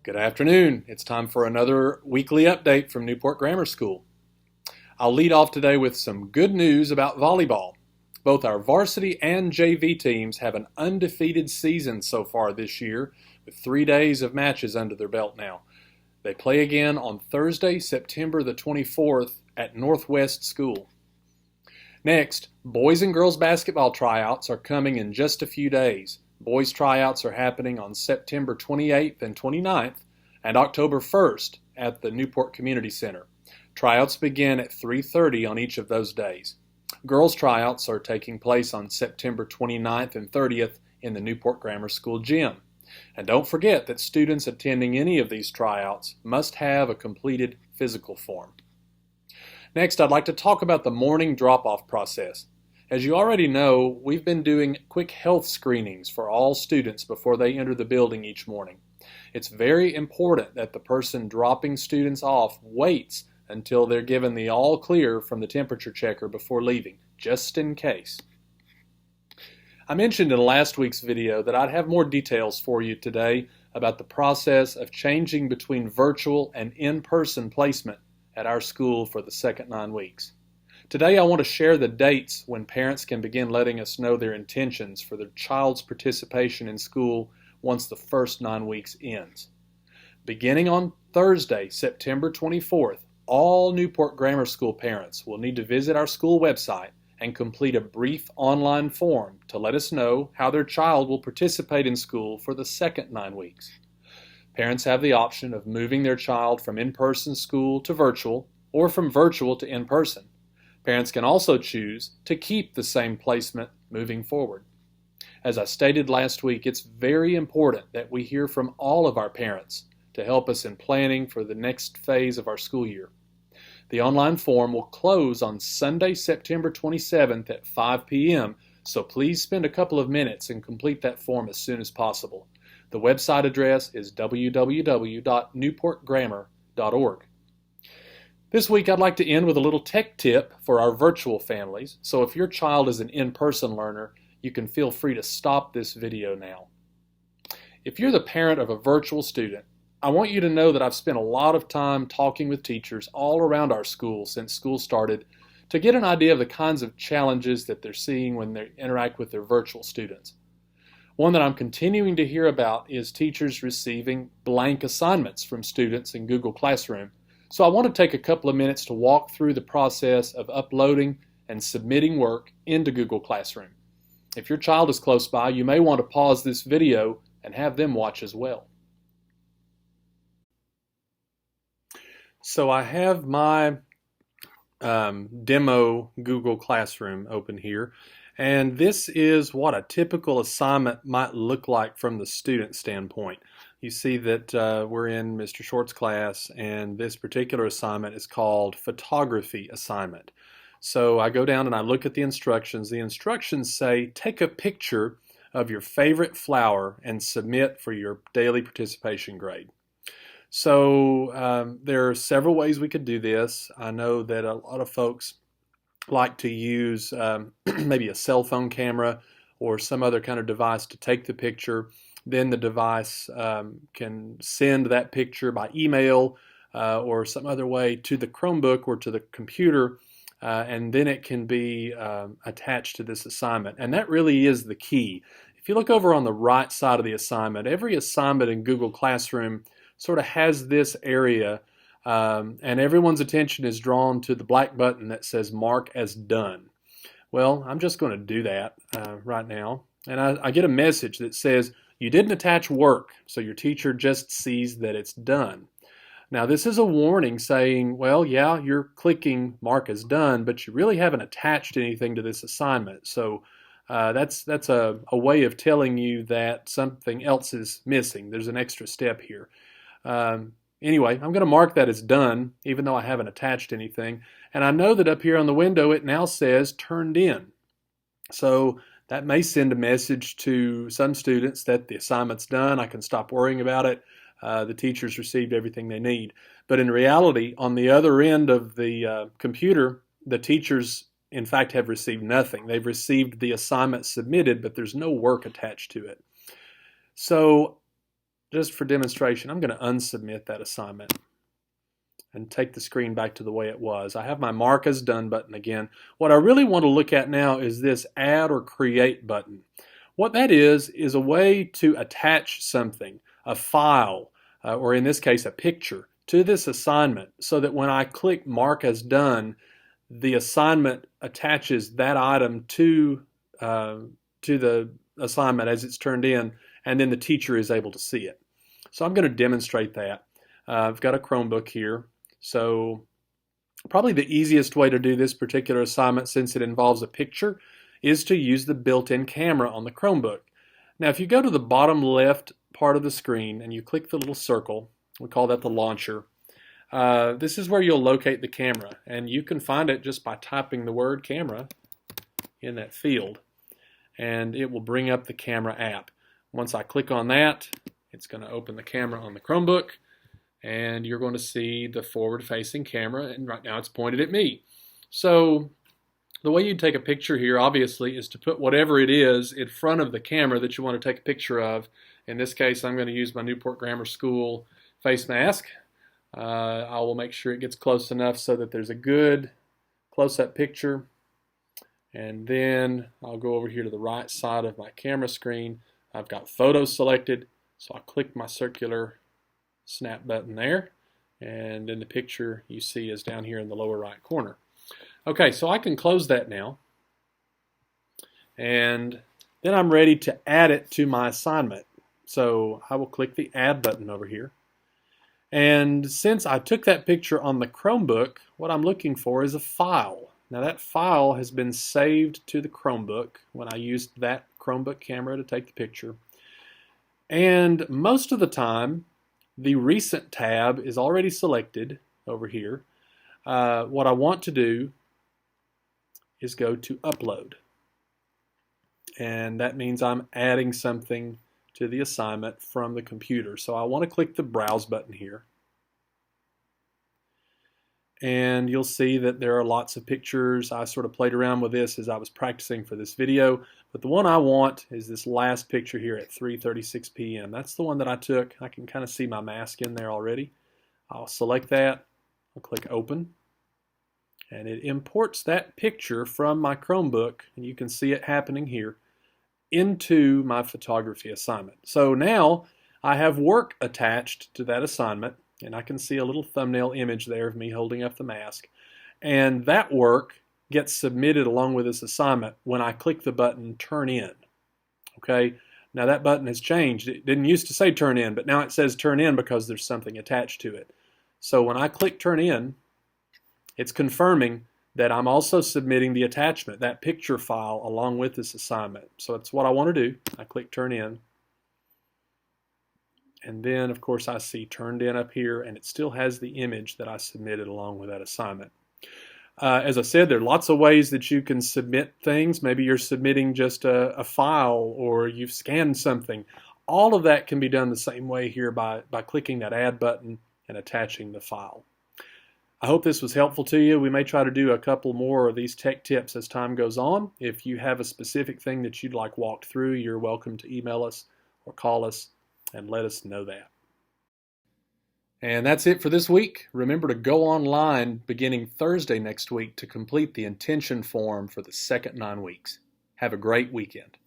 Good afternoon. It's time for another weekly update from Newport Grammar School. I'll lead off today with some good news about volleyball. Both our varsity and JV teams have an undefeated season so far this year, with 3 days of matches under their belt now. They play again on Thursday, September the 24th at Northwest School. Next, boys and girls basketball tryouts are coming in just a few days. Boys tryouts are happening on September 28th and 29th and October 1st at the Newport Community Center. Tryouts begin at 3:30 on each of those days. Girls tryouts are taking place on September 29th and 30th in the Newport Grammar School gym. And don't forget that students attending any of these tryouts must have a completed physical form. Next, I'd like to talk about the morning drop-off process. As you already know, we've been doing quick health screenings for all students before they enter the building each morning. It's very important that the person dropping students off waits until they're given the all clear from the temperature checker before leaving, just in case. I mentioned in last week's video that I'd have more details for you today about the process of changing between virtual and in-person placement at our school for the second 9 weeks. Today I want to share the dates when parents can begin letting us know their intentions for their child's participation in school once the first 9 weeks ends. Beginning on Thursday, September 24th, all Newport Grammar School parents will need to visit our school website and complete a brief online form to let us know how their child will participate in school for the second 9 weeks. Parents have the option of moving their child from in-person school to virtual or from virtual to in-person. Parents can also choose to keep the same placement moving forward. As I stated last week, it's very important that we hear from all of our parents to help us in planning for the next phase of our school year. The online form will close on Sunday, September 27th at 5 p.m., so please spend a couple of minutes and complete that form as soon as possible. The website address is www.newportgrammar.org. This week I'd like to end with a little tech tip for our virtual families, so if your child is an in-person learner, you can feel free to stop this video now. If you're the parent of a virtual student, I want you to know that I've spent a lot of time talking with teachers all around our school since school started to get an idea of the kinds of challenges that they're seeing when they interact with their virtual students. One that I'm continuing to hear about is teachers receiving blank assignments from students in Google Classroom. So I want to take a couple of minutes to walk through the process of uploading and submitting work into Google Classroom. If your child is close by, you may want to pause this video and have them watch as well. So I have my demo Google Classroom open here, and this is what a typical assignment might look like from the student standpoint. You see that we're in Mr. Short's class, and this particular assignment is called Photography Assignment. So I go down and I look at the instructions. The instructions say, take a picture of your favorite flower and submit for your daily participation grade. So there are several ways we could do this. I know that a lot of folks like to use maybe a cell phone camera or some other kind of device to take the picture. Then the device can send that picture by email or some other way to the Chromebook or to the computer, and then it can be attached to this assignment. And that really is the key. If you look over on the right side of the assignment, every assignment in Google Classroom sort of has this area, and everyone's attention is drawn to the black button that says Mark as Done. Well, I'm just going to do that right now. And I get a message that says, you didn't attach work, so your teacher just sees that it's done. Now this is a warning saying, well, yeah, you're clicking Mark as Done, but you really haven't attached anything to this assignment. So that's a way of telling you that something else is missing. There's an extra step here. Anyway, I'm going to mark that as done, even though I haven't attached anything. And I know that up here on the window it now says turned in. So that may send a message to some students that the assignment's done. I can stop worrying about it. The teachers received everything they need. But in reality, on the other end of the computer, the teachers, in fact, have received nothing. They've received the assignment submitted, but there's no work attached to it. So just for demonstration, I'm going to unsubmit that assignment and take the screen back to the way it was. I have my Mark as Done button again. What I really want to look at now is this Add or Create button. What that is a way to attach something, a file, or in this case a picture, to this assignment so that when I click Mark as Done, the assignment attaches that item to the assignment as it's turned in, and then the teacher is able to see it. So I'm going to demonstrate that. I've got a Chromebook here. So probably the easiest way to do this particular assignment, since it involves a picture, is to use the built-in camera on the Chromebook. Now if you go to the bottom left part of the screen and you click the little circle, we call that the launcher, this is where you'll locate the camera, and you can find it just by typing the word camera in that field, and it will bring up the camera app. Once I click on that, it's going to open the camera on the Chromebook, and you're going to see the forward-facing camera, and right now it's pointed at me. So the way you take a picture here, obviously, is to put whatever it is in front of the camera that you want to take a picture of. In this case, I'm going to use my Newport Grammar School face mask. I will make sure it gets close enough so that there's a good close-up picture. And then I'll go over here to the right side of my camera screen. I've got photos selected, so I'll click my circular snap button there, and then the picture you see is down here in the lower right corner. Okay, so I can close that now, and then I'm ready to add it to my assignment. So I will click the Add button over here, and since I took that picture on the Chromebook, what I'm looking for is a file. Now that file has been saved to the Chromebook when I used that Chromebook camera to take the picture, and most of the time the Recent tab is already selected over here. What I want to do is go to Upload. And that means I'm adding something to the assignment from the computer. So I want to click the Browse button here. And you'll see that there are lots of pictures. I sort of played around with this as I was practicing for this video, but the one I want is this last picture here at 3:36 p.m. That's the one that I took. I can kind of see my mask in there already. I'll select that. I'll click Open, and it imports that picture from my Chromebook, and you can see it happening here, into my photography assignment. So now I have work attached to that assignment, and I can see a little thumbnail image there of me holding up the mask. And that work gets submitted along with this assignment when I click the button Turn In. Okay, now that button has changed. It didn't used to say Turn In, but now it says Turn In because there's something attached to it. So when I click Turn In, it's confirming that I'm also submitting the attachment, that picture file, along with this assignment. So that's what I want to do. I click Turn In. And then, of course, I see Turned In up here, and it still has the image that I submitted along with that assignment. As I said, there are lots of ways that you can submit things. Maybe you're submitting just a file, or you've scanned something. All of that can be done the same way here by clicking that Add button and attaching the file. I hope this was helpful to you. We may try to do a couple more of these tech tips as time goes on. If you have a specific thing that you'd like walked through, you're welcome to email us or call us and let us know that. And that's it for this week. Remember to go online beginning Thursday next week to complete the intention form for the second 9 weeks. Have a great weekend.